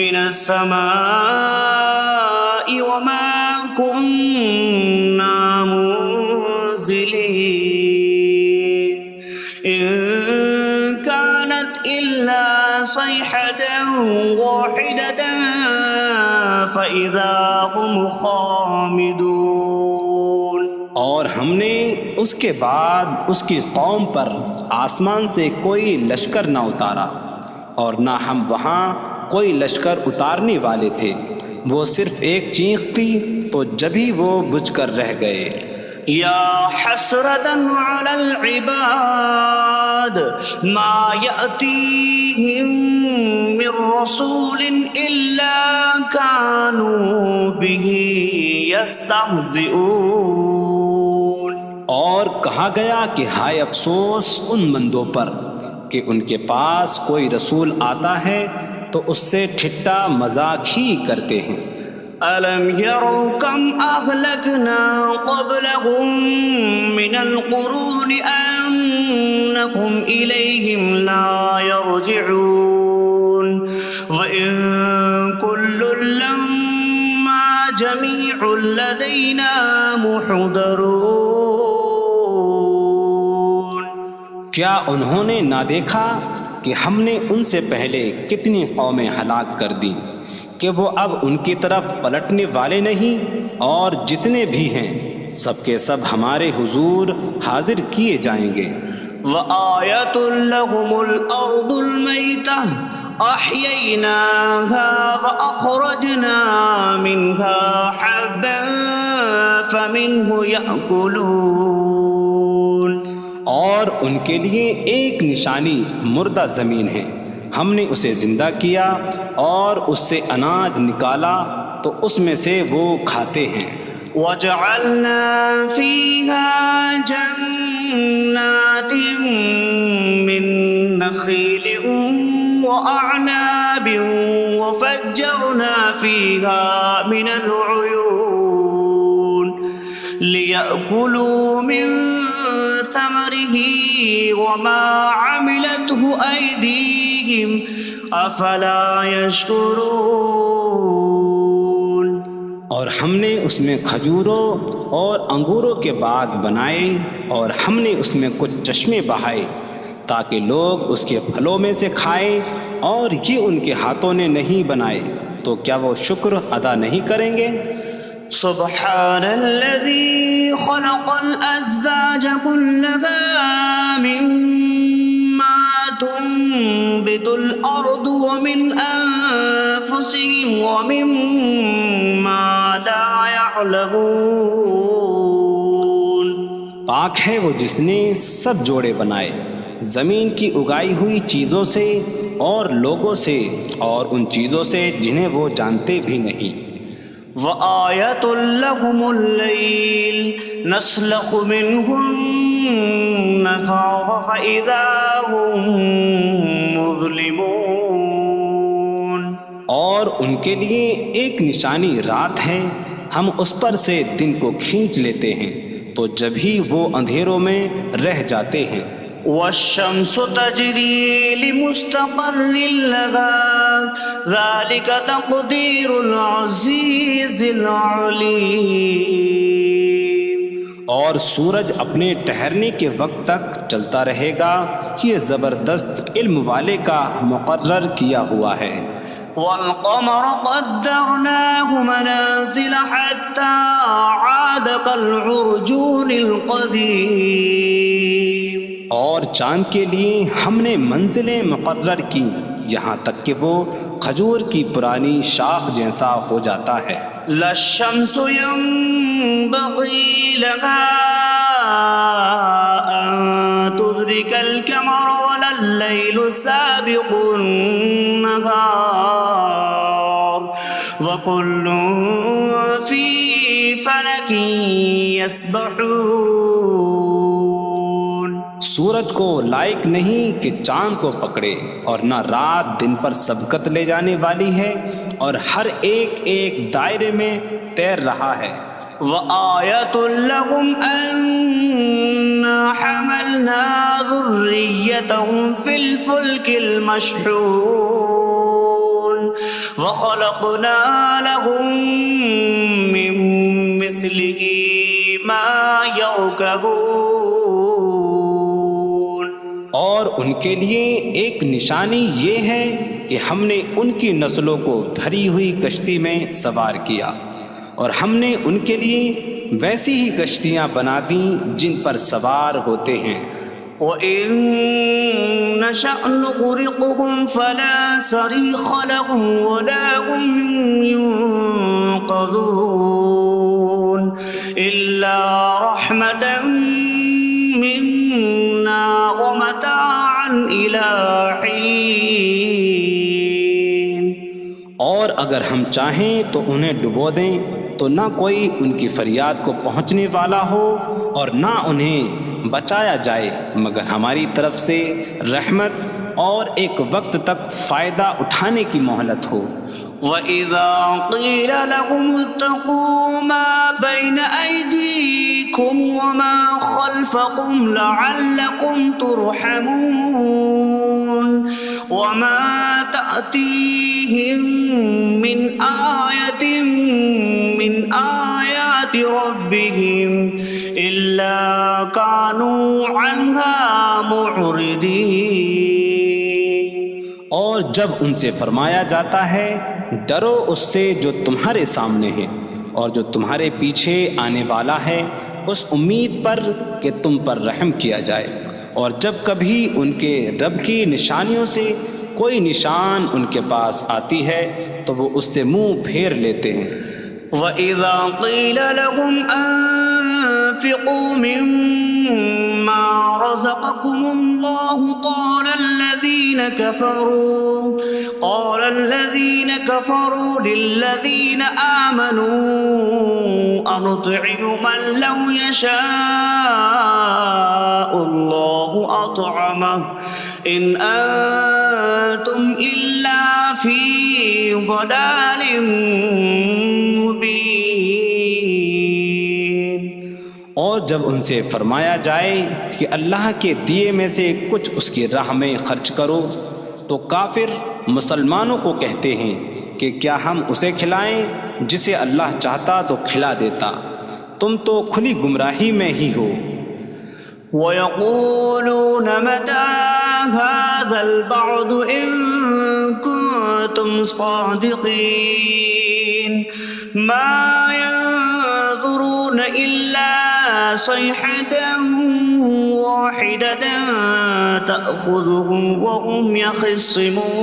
من السماء وما كنا منزلين إن كانت إلا صيحة واحدة فإذا هم خامدون. اور ہم نے اس کے بعد اس کی قوم پر آسمان سے کوئی لشکر نہ اتارا اور نہ ہم وہاں کوئی لشکر اتارنے والے تھے. وہ صرف ایک چیخ کی تو جبھی وہ بجھ کر رہ گئے. یا حسرة على العباد ما يأتيهم من رسول إلا كانوا به يستهزئون. اور کہا گیا کہ ہائے افسوس ان بندوں پر کہ ان کے پاس کوئی رسول آتا ہے تو اس سے ٹھٹا مذاق ہی کرتے ہیں. أَلَمْ يَرَوْا كَمْ أَهْلَكْنَا قَبْلَهُمْ مِنَ الْقُرُونِ أَنَّكُمْ إِلَيْهِمْ لَا يَرْجِعُونَ وَإِن كُلٌّ لَمَّا جَمِيعٌ لَدَيْنَا مُحْضَرُونَ. کیا انہوں نے نہ دیکھا کہ ہم نے ان سے پہلے کتنی قومیں ہلاک کر دیں کہ وہ اب ان کی طرف پلٹنے والے نہیں، اور جتنے بھی ہیں سب کے سب ہمارے حضور حاضر کیے جائیں گے. وَآيَةٌ لَهُمُ الْأَرْضُ الْمَيْتَةُ أَحْيَيْنَاهَا وَأَخْرَجْنَا مِنْهَا حَبًّا فَمِنْهُ يَأْكُلُونَ. اور ان کے لیے ایک نشانی مردہ زمین ہے، ہم نے اسے زندہ کیا اور اس سے اناج نکالا تو اس میں سے وہ کھاتے ہیں. وَجَعَلْنَا فِيهَا جَنَّاتٍ مِّن نَخِيلٍ وَأَعْنَابٍ وَفَجَّرْنَا فِيهَا مِنَ الْعُيُونِ لِيَأْكُلُوا مِن ثمره وما عملته أيديهم أفلا يشكرون. اور ہم نے اس میں کھجوروں اور انگوروں کے باغ بنائے اور ہم نے اس میں کچھ چشمے بہائے تاکہ لوگ اس کے پھلوں میں سے کھائیں، اور یہ ان کے ہاتھوں نے نہیں بنائے تو کیا وہ شکر ادا نہیں کریں گے؟ سبحان الذي خلق الأزواج كلها مما تنبت الأرض ومن أنفسهم ومما لا يعلمون. پاک ہے وہ جس نے سب جوڑے بنائے زمین کی اگائی ہوئی چیزوں سے اور لوگوں سے اور ان چیزوں سے جنہیں وہ جانتے بھی نہیں. وَآيَةٌ لَهُمُ اللَّيْلُ نَسْلَخُ مِنْهُ النَّهَارَ فَإِذَا هُمْ مُظْلِمُونَ. اور ان کے لیے ایک نشانی رات ہے، ہم اس پر سے دن کو کھینچ لیتے ہیں تو جب ہی وہ اندھیروں میں رہ جاتے ہیں. وَالشَّمْسُ تَجْرِي لِمُسْتَقَرٍّ لَهَا ذَلِكَ تَقْدِيرُ الْعَزِيزِ الْعَلِيمِ. اور سورج اپنے ٹھہرنے کے وقت تک چلتا رہے گا، یہ زبردست علم والے کا مقرر کیا ہوا ہے. وَالْقَمَرَ قَدَّرْنَاهُ مَنَازِلَ حَتَّى عَادَ كَالْعُرْجُونِ الْقَدِيمِ. اور چاند کے لیے ہم نے منزلیں مقرر کی یہاں تک کہ وہ کھجور کی پرانی شاخ جیسا ہو جاتا ہے. لَا الشَّمْسُ يَنبَغِي لَهَا أَن تُدْرِكَ الْقَمَرَ وَلَا اللَّيْلُ سَابِقُ النَّهَارِ وَكُلٌّ فِي فَلَكٍ يَسْبَحُونَ. سورج کو لائق نہیں کہ چاند کو پکڑے، اور نہ رات دن پر سبقت لے جانے والی ہے، اور ہر ایک ایک دائرے میں تیر رہا ہے۔ وَآيَةٌ لَهُمْ أَنَّا حَمَلْنَا ذُرِّيَّتَهُمْ فِي الْفُلْكِ الْمَشْحُونِ وَخَلَقْنَا لَهُم مِّن مِّثْلِهِ مَا يَرْكَبُونَ۔ اور ان کے لیے ایک نشانی یہ ہے کہ ہم نے ان کی نسلوں کو بھری ہوئی کشتی میں سوار کیا، اور ہم نے ان کے لیے ویسی ہی کشتیاں بنا دیں جن پر سوار ہوتے ہیں۔ وَإِن نَّشَأْ نُغْرِقْهُمْ فَلَا صَرِيخَ لَهُمْ وَلَا هُمْ يُنقَذُونَ إِلَّا رَحْمَةً مِّنَّا وَمَتَاعًا إِلَىٰ حِينٍ۔ اور اگر ہم چاہیں تو انہیں ڈبو دیں تو نہ کوئی ان کی فریاد کو پہنچنے والا ہو، اور نہ انہیں بچایا جائے مگر ہماری طرف سے رحمت اور ایک وقت تک فائدہ اٹھانے کی مہلت ہو۔ وَإِذَا قِيلَ لَهُمُ اتَّقُوا مَا بَيْنَ أَيْدِيكُمْ وَمَا خَلْفَكُمْ لَعَلَّكُمْ تُرْحَمُونَ وَمَا تَأْتِيهِم مِّنْ آيَةٍ مِّنْ آيَاتِ رَبِّهِمْ إِلَّا كَانُوا عَنْهَا مُعْرِضِينَ۔ اور جب ان سے فرمایا جاتا ہے ڈرو اس سے جو تمہارے سامنے ہے اور جو تمہارے پیچھے آنے والا ہے، اس امید پر کہ تم پر رحم کیا جائے، اور جب کبھی ان کے رب کی نشانیوں سے کوئی نشان ان کے پاس آتی ہے تو وہ اس سے منہ پھیر لیتے ہیں۔ وَإِذَا قِيلَ لَهُمْ أَنفِقُوا مِمَّا رَزَقَكُمُ اللَّهُ قَالَ الَّذِينَ كَفَرُوا لِلَّذِينَ آمَنُوا أَنُطْعِمُ مَن لَّوْ يَشَاءُ اللَّهُ أَطْعَمَهُ إِنْ أَنتُمْ إِلَّا فِي ضَلَالٍ مُّبِينٍ۔ اور جب ان سے فرمایا جائے کہ اللہ کے دیے میں سے کچھ اس کی راہ میں خرچ کرو تو کافر مسلمانوں کو کہتے ہیں کہ کیا ہم اسے کھلائیں جسے اللہ چاہتا تو کھلا دیتا، تم تو کھلی گمراہی میں ہی ہو۔ وَيَقُولُونَ مَتَىٰ هَٰذَا الْوَعْدُ إِن كُنتُمْ صَادِقِينَ مَا يَنظُرُونَ إِلَّا صَيْحَةً وَاحِدَةً تَأْخُذُهُمْ وَهُمْ يَخِصِّمُونَ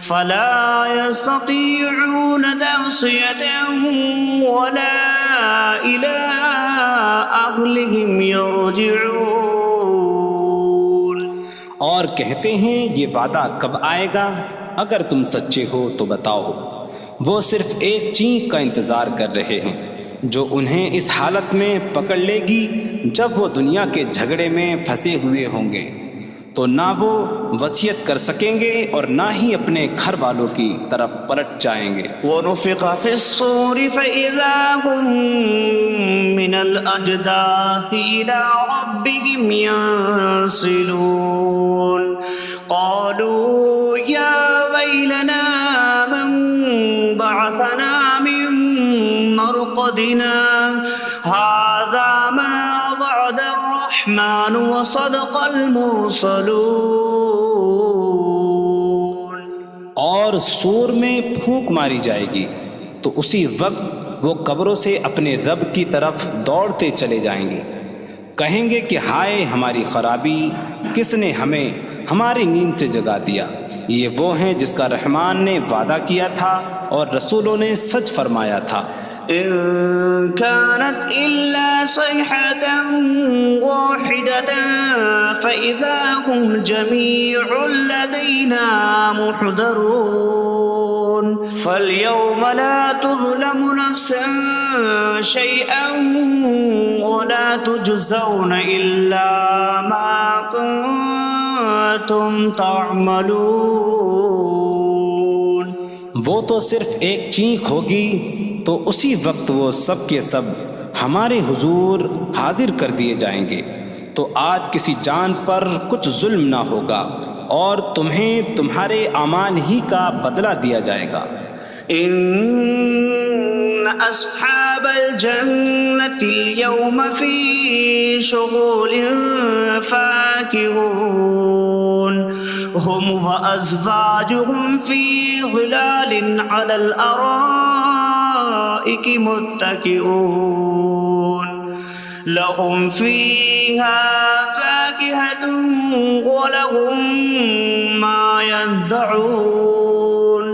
فَلَا يَسْتَطِيعُونَ تَوْصِيَةً وَلَا إِلَىٰ أَهْلِهِمْ يَرْجِعُونَ۔ اور کہتے ہیں یہ وعدہ کب آئے گا؟ اگر تم سچے ہو تو بتاؤ۔ وہ صرف ایک چینخ کا انتظار کر رہے ہیں جو انہیں اس حالت میں پکڑ لے گی جب وہ دنیا کے جھگڑے میں پھنسے ہوئے ہوں گے، تو نہ وہ وصیت کر سکیں گے اور نہ ہی اپنے گھر والوں کی طرف پلٹ جائیں گے۔ وَنُفِخَ فِي الصُّورِ فَإِذَا هُم مِّنَ الْأَجْدَاثِ إِلَىٰ رَبِّهِمْ يَنسِلُونَ قَالُوا يَا وَيْلَنَا مَن بَعَثَنَا مِن مَّرْقَدِنَا هَٰذَا مَا وَعَدَ الرَّحْمَٰنُ وَصَدَقَ الْمُرْسَلُونَ۔ اور سور میں پھونک ماری جائے گی تو اسی وقت وہ قبروں سے اپنے رب کی طرف دوڑتے چلے جائیں گے، کہیں گے کہ ہائے ہماری خرابی، کس نے ہمیں ہماری نیند سے جگا دیا۔ یہ وہ ہیں جس کا رحمان نے وعدہ کیا تھا اور رسولوں نے سچ فرمایا تھا۔ إن كانت إلا صيحة واحدة فإذا هم جميع لدينا محضرون فاليوم لا تظلم نفس شيئا ولا تجزون إلا ما كنتم تعملون۔ وہ تو صرف ایک چینخ ہوگی تو اسی وقت وہ سب کے سب ہمارے حضور حاضر کر دیے جائیں گے، تو آج کسی جان پر کچھ ظلم نہ ہوگا اور تمہیں تمہارے اعمال ہی کا بدلہ دیا جائے گا۔ إن أصحاب الجنة اليوم في شغل فاكهون هم وأزواجهم في ظلال على الأرائك متكئون لهم فيها فاكهة ولهم ما يدعون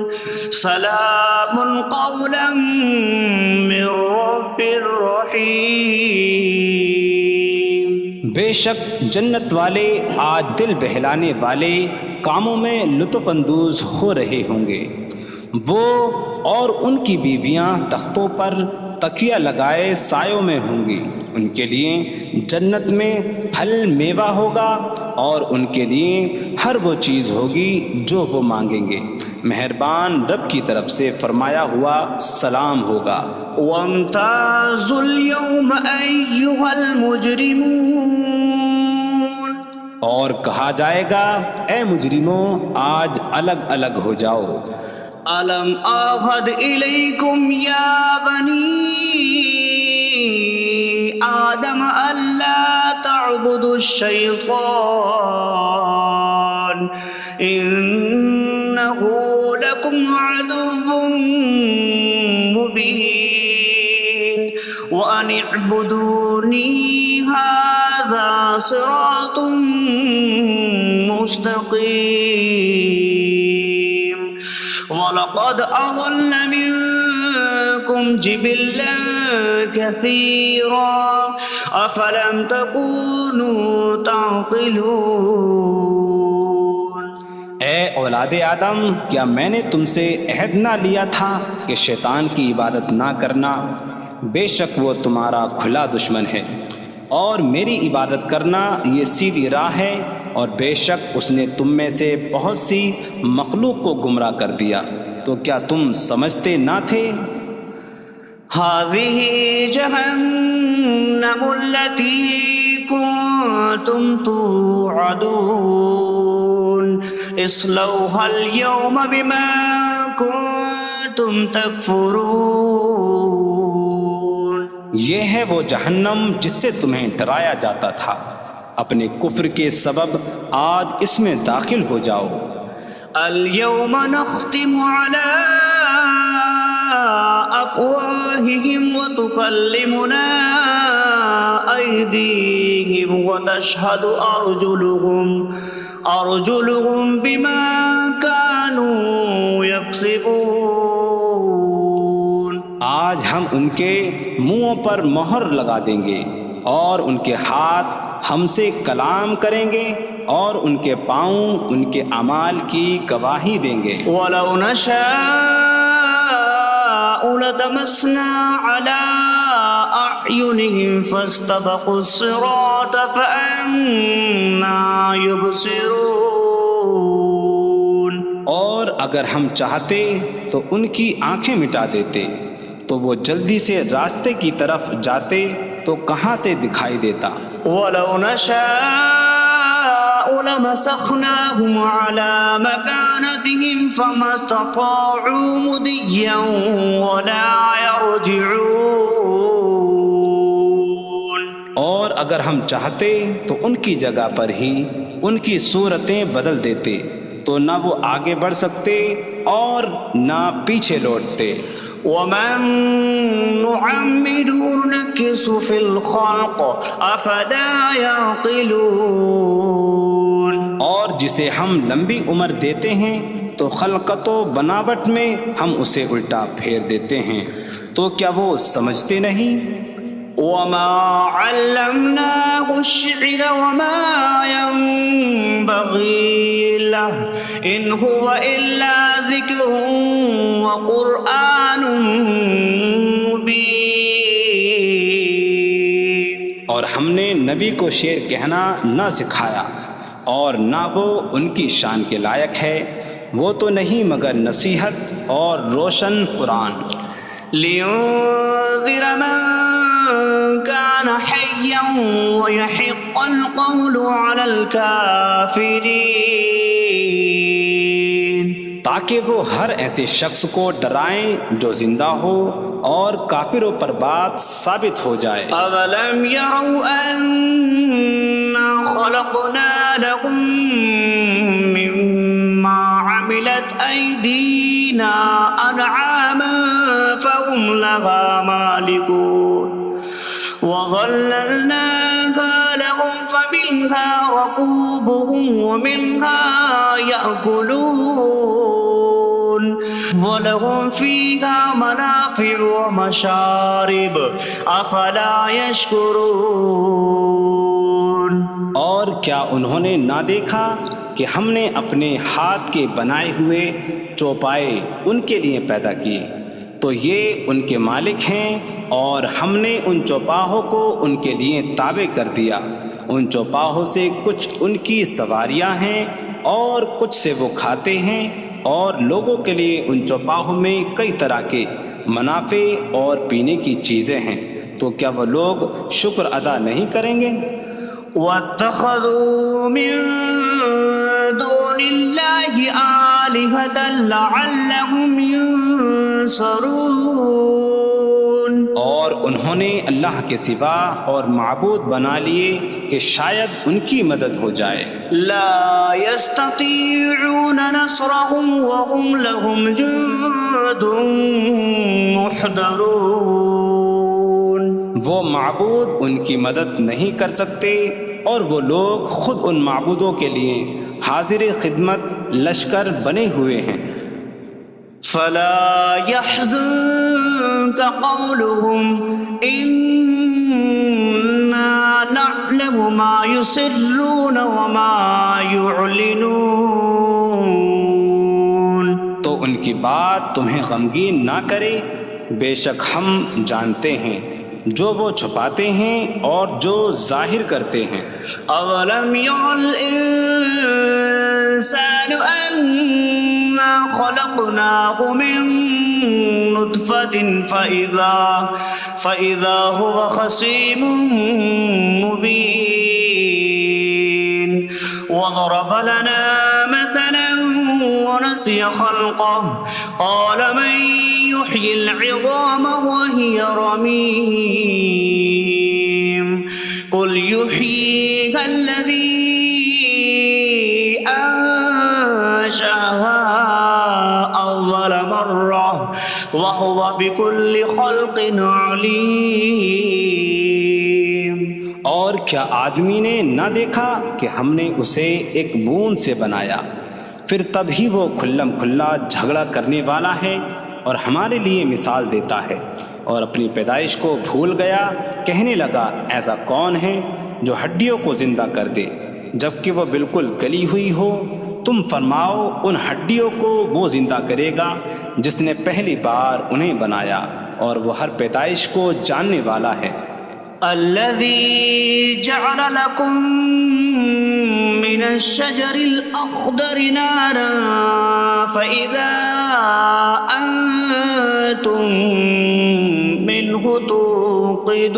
سلام قولا من رب رحیم۔ بے شک جنت والے آج دل بہلانے والے کاموں میں لطف اندوز ہو رہے ہوں گے۔ وہ اور ان کی بیویاں تختوں پر تکیہ لگائے سایوں میں ہوں گی۔ ان کے لیے جنت میں پھل میوہ ہوگا اور ان کے لیے ہر وہ چیز ہوگی جو وہ مانگیں گے۔ مہربان رب کی طرف سے فرمایا ہوا سلام ہوگا۔ وامتازوا اليوم أيها المجرمون، اور کہا جائے گا اے مجرموں آج الگ الگ ہو جاؤ۔ ألم أعهد إليكم يا بني آدم ألا تعبدوا الشيطان إنه لكم عدو مبين وأن اعبدوني هذا صراط مستقيم وَلَقَدْ أَضَلَّ مِنكُمْ جِبِلًّا كَثِيرًا أَفَلَمْ تَكُونُوا تَعْقِلُونَ۔ اے اولاد آدم، کیا میں نے تم سے عہد نہ لیا تھا کہ شیطان کی عبادت نہ کرنا؟ بے شک وہ تمہارا کھلا دشمن ہے، اور میری عبادت کرنا یہ سیدھی راہ ہے، اور بے شک اس نے تم میں سے بہت سی مخلوق کو گمراہ کر دیا، تو کیا تم سمجھتے نہ تھے؟ هذه جهنم التي كنتم توعدون اصلوها اليوم بما كنتم تكفرون۔ یہ ہے وہ جہنم جس سے تمہیں ڈرایا جاتا تھا، اپنے کفر کے سبب آج اس میں داخل ہو جاؤ۔ اليوم نختم على أفواههم وتكلمنا أيديهم وتشهد أرجلهم بما كانوا يكسبون۔ آج ہم ان کے منہوں پر مہر لگا دیں گے، اور ان کے ہاتھ ہم سے کلام کریں گے، اور ان کے پاؤں ان کے اعمال کی گواہی دیں گے۔ وَلَوْ نَشَاءُ لَطَمَسْنَا عَلَىٰ أَعْيُنِهِمْ فَاسْتَبَقُوا الصِّرَاطَ فَأَنَّىٰ يُبْصِرُونَ۔ اور اگر ہم چاہتے تو ان کی آنکھیں مٹا دیتے، تو وہ جلدی سے راستے کی طرف جاتے تو کہاں سے دکھائی دیتا۔ وَلَوْ نَشَاءُ لَمَسَخْنَاهُمْ عَلَىٰ مَكَانَتِهِمْ فَمَا اسْتَطَاعُوا مُضِيًّا وَلَا يَرْجِعُونَ۔ اور اگر ہم چاہتے تو ان کی جگہ پر ہی ان کی صورتیں بدل دیتے، تو نہ وہ آگے بڑھ سکتے اور نہ پیچھے لوٹتے۔ وَمَن نُّعَمِّرْهُ نُنَكِّسْهُ فِي الْخَلْقِ أَفَلَا يَعْقِلُونَ۔ اور جسے ہم لمبی عمر دیتے ہیں تو خلقت و بناوٹ میں ہم اسے الٹا پھیر دیتے ہیں، تو کیا وہ سمجھتے نہیں؟ وَمَا عَلَّمْنَاهُ الشعر وما ينبغي له إن هو إلا ذكر وقرآن مبين. اور ہم نے نبی کو شعر کہنا نہ سکھایا اور نہ وہ ان کی شان کے لائق ہے، وہ تو نہیں مگر نصیحت اور روشن قرآن. لينذر من كان حيا ويحق القول على الكافرين. تاکہ وہ ہر ایسے شخص کو ڈرائیں جو زندہ ہو اور کافروں پر بات ثابت ہو جائے. أولم يروا أنا خلقنا لهم مما عملت أيدينا أنعاما فهم لها مالكون وظللناها لهم فمنها ركوبهم ومنها يأكلون وَلَهُمْ فِيهَا مَنَافِعُ وَمَشَارِبُ أَفَلَا يَشْكُرُونَ. اور کیا انہوں نے نہ دیکھا کہ ہم نے اپنے ہاتھ کے بنائے ہوئے چوپائے ان کے لیے پیدا کیے، تو یہ ان کے مالک ہیں، اور ہم نے ان چوپاہوں کو ان کے لیے تابع کر دیا. ان چوپاہوں سے کچھ ان کی سواریاں ہیں اور کچھ سے وہ کھاتے ہیں، اور لوگوں کے لیے ان چوپاہوں میں کئی طرح کے منافع اور پینے کی چیزیں ہیں. تو کیا وہ لوگ شکر ادا نہیں کریں گے؟ وَاتَّخَذُوا مِن دُونِ اللَّهِ آلِهَةً لَعَلَّهُمْ يُنصَرُونَ. اور انہوں نے اللہ کے سوا اور معبود بنا لیے کہ شاید ان کی مدد ہو جائے. لا يستطيعون نصرهم وهم لهم جند محضرون. وہ معبود ان کی مدد نہیں کر سکتے، اور وہ لوگ خود ان معبودوں کے لیے حاضر خدمت لشکر بنے ہوئے ہیں. فلا يحزنك قولهم إنا نعلم ما يسرون وما يعلنون. تو ان کی بات تمہیں غمگین نہ کرے، بے شک ہم جانتے ہیں جو وہ چھپاتے ہیں اور جو ظاہر کرتے ہیں. أولم ير الإنسان أنا خلقناه من نطفة فإذا هو خصيم مبين. وضرب لنا مثلا ونسي خلقه قال من يحيي العظام وهي رميم قل يحييها الذي أنشأها أول مرة وهو بكل خلق عليم. اور کیا آدمی نے نہ دیکھا کہ ہم نے اسے ایک بوند سے بنایا، پھر تب ہی وہ کھلم کھلا جھگڑا کرنے والا ہے اور ہمارے لیے مثال دیتا ہے. اور اپنی پیدائش کو بھول گیا، کہنے لگا ایسا کون ہے جو ہڈیوں کو زندہ کر دے جبکہ وہ بالکل گلی ہوئی ہو. تم فرماؤ ان ہڈیوں کو وہ زندہ کرے گا جس نے پہلی بار انہیں بنایا، اور وہ ہر پیدائش کو جاننے والا ہے. الذي جعل لكم من الشجر الأخضر نارا فإذا أنتم منه توقدون.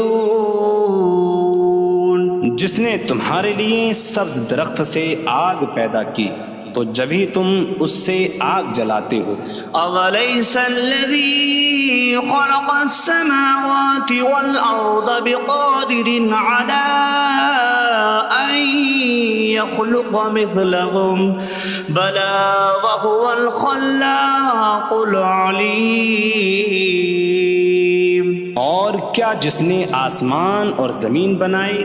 جس نے تمہارے لیے سبز درخت سے آگ پیدا کی تو جبھی تم اس سے آگ جلاتے ہو. أَوَلَيْسَ الَّذِي خَلَقَ السَّمَاوَاتِ وَالْأَرْضَ بِقَادِرٍ عَلَىٰ أَن يَخْلُقَ مِثْلَهُمْ بَلَىٰ وَهُوَ الْخَلَّاقُ الْعَلِيمُ. اور کیا جس نے آسمان اور زمین بنائے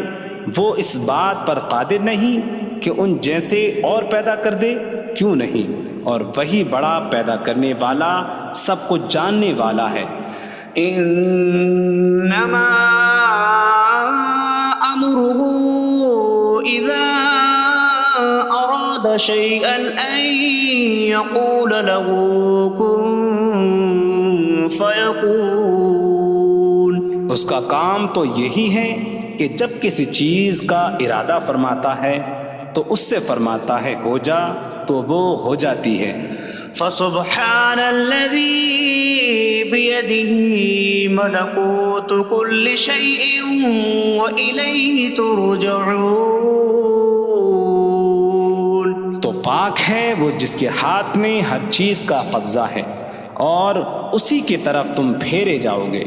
وہ اس بات پر قادر نہیں کہ ان جیسے اور پیدا کر دے؟ کیوں نہیں، اور وہی بڑا پیدا کرنے والا سب کچھ جاننے والا ہے. انما امره أراد شيئا أن يقول له كن فيكون. اس کا کام تو یہی ہے کہ جب کسی چیز کا ارادہ فرماتا ہے تو اس سے فرماتا ہے ہو جا، تو وہ ہو جاتی ہے۔ فسبحان الذي بيده ملكوت كل شيء وإليه ترجعون. تو پاک ہے وہ جس کے ہاتھ میں ہر چیز کا قبضہ ہے اور اسی کی طرف تم پھیرے جاؤ گے۔